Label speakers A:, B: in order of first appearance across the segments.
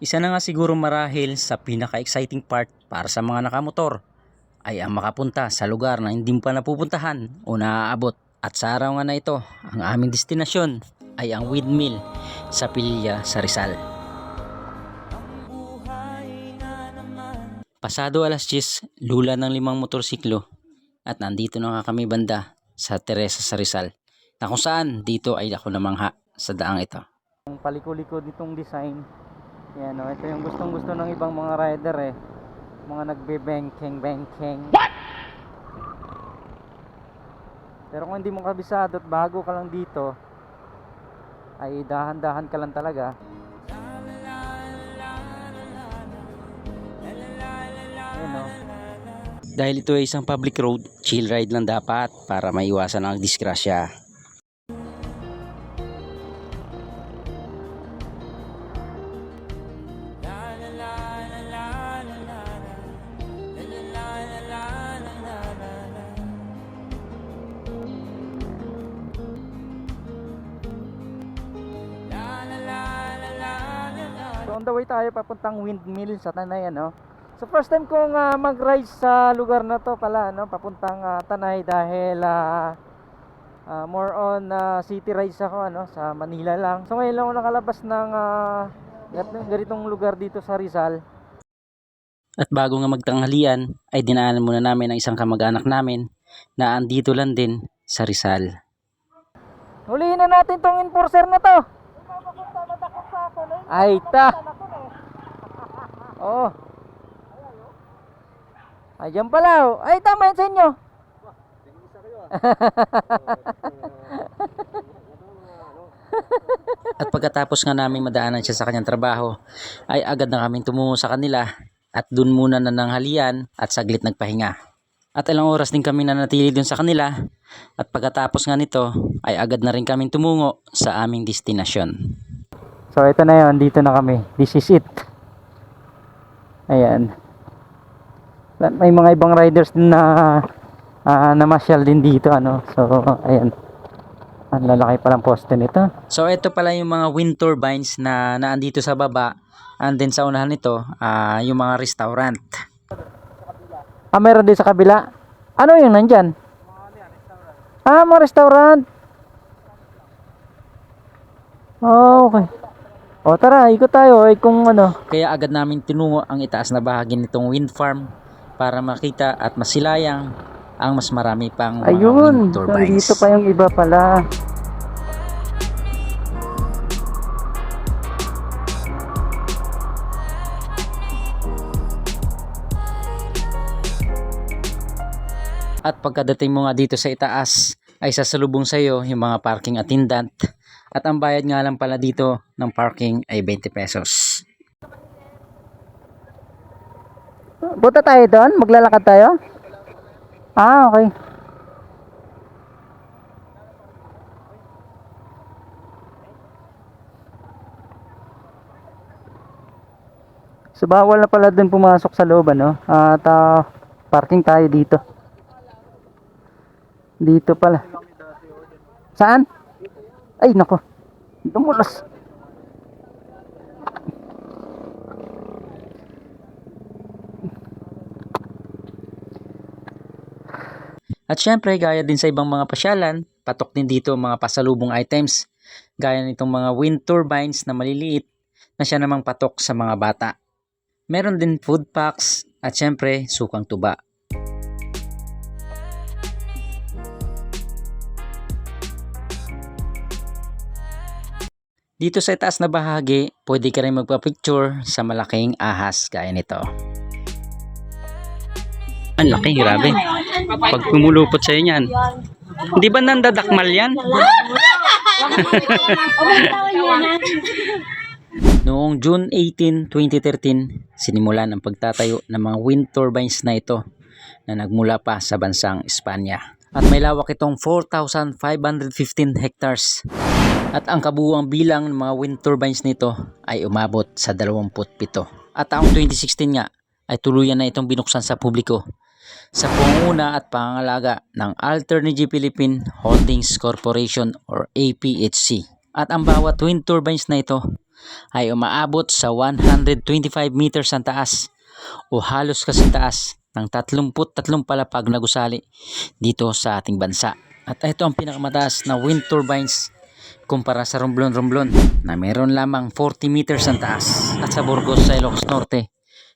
A: Isa na nga siguro marahil sa pinaka-exciting part para sa mga nakamotor ay ang makapunta sa lugar na hindi pa napupuntahan o naaabot. At sa araw nga na ito, ang aming destinasyon ay ang windmill sa Pilya sa Rizal. Pasado alas 10, lula ng 5 motorsiklo at nandito na nga kami banda sa Teresa sa Rizal, na kung saan dito ay ako namangha sa daang ito. Ang paliko-liko nitong design, yan o, ito yung gustong gusto ng ibang mga rider mga nagbe-bengkeng. Pero kung hindi mo kabisado at bago ka lang dito, ay dahan-dahan ka lang talaga. Ayan o. Dahil ito ay isang public road, chill ride lang dapat para maiwasan ang disgrasya. So on the way tayo papuntang windmill sa Tanay, ano. So first time kong mag-ride sa lugar na to pala, ano, papuntang Tanay, dahil more on city rides ako, ano, sa Manila lang. So ngayon lang ako nakalabas ng ganitong lugar dito sa Rizal. At bago nga magtanghalian ay dinaanan muna namin ang isang kamag-anak namin na andito lang din sa Rizal. Hulihin na natin tong enforcer na to. Ay ta. Oh. Ayan pala. Ay tama yan sa inyo. At pagkatapos nga namin madaanan siya sa kanyang trabaho, ay agad na kaming tumungo sa kanila at dun muna nananghalian at saglit nagpahinga. At ilang oras din kami nanatili dun sa kanila at pagkatapos nga nito ay agad na rin kaming tumungo sa aming destinasyon. So ito na yun, dito na kami. This is it. Ayan. May mga ibang riders din na namasyal din dito, ano. So ayan. Ang lalaki palang poste nito. So ito pala yung mga wind turbines na naandito sa baba. And then sa unahan nito, yung mga restaurant. Meron din sa kabila. Ano yung nandyan? Mga restaurant. Oh, okay. O tara, ikot tayo kung ano. Kaya agad namin tinungo ang itaas na bahagi nitong wind farm para makita at masilayang ang mas marami pang mga wind turbines. Dito pa yung iba pala. At pagkadating mo nga dito sa itaas ay sasalubong sa iyo yung mga parking attendant. At ang bayad nga lang pala dito ng parking ay 20 pesos. Punta tayo doon? Maglalakad tayo? Okay. So bawal na pala doon pumasok sa loob, ano? At parking tayo dito. Dito pala. Saan? Ay nako. Dumulas. At syempre, gaya din sa ibang mga pasyalan, patok din dito mga pasalubong items. Gaya nitong mga wind turbines na maliliit na siya namang patok sa mga bata. Meron din food packs at syempre, sukang tuba. Dito sa itaas na bahagi, pwede ka rin magpa-picture sa malaking ahas gaya nito. Ang laki, grabe. Pag pumulupot sa inyo yan. Hindi ba nandadakmal yan? Noong June 18, 2013, sinimulan ang pagtatayo ng mga wind turbines na ito na nagmula pa sa bansang Espanya. At may lawak itong 4,515 hectares. At ang kabuuang bilang ng mga wind turbines nito ay umabot sa 27. At taong 2016 nga ay tuluyan na itong binuksan sa publiko sa pangunguna at pangangalaga ng Alternergy Philippine Holdings Corporation or APHC. At ang bawat wind turbines na ito
B: ay umaabot sa 125 meters ang taas o halos kasing taas ng 33 palapag na gusali dito sa ating bansa. At ito ang pinakamataas na wind turbines kumpara sa Romblon na meron lamang 40 meters ang taas, at sa Burgos sa Ilocos Norte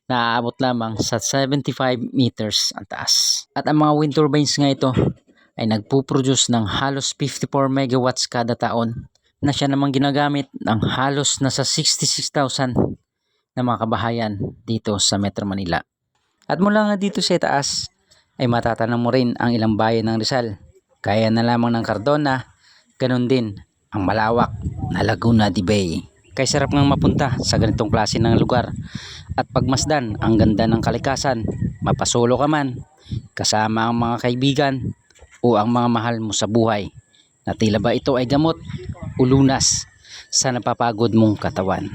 B: naaabot lamang sa 75 meters ang taas. At ang mga wind turbines nga ito ay nagpuproduce ng halos 54 megawatts kada taon, na siya namang ginagamit ng halos nasa 66,000 na mga kabahayan dito sa Metro Manila. At mula nga dito sa itaas ay matatanong mo rin ang ilang bayan ng Rizal, gaya na lamang ng Cardona, ganun din ang malawak na Laguna de Bay. Kaya sarap ngang mapunta sa ganitong klase ng lugar at pagmasdan ang ganda ng kalikasan, mapasolo ka man, kasama ang mga kaibigan o ang mga mahal mo sa buhay, na tila ba ito ay gamot o lunas sa napapagod mong katawan.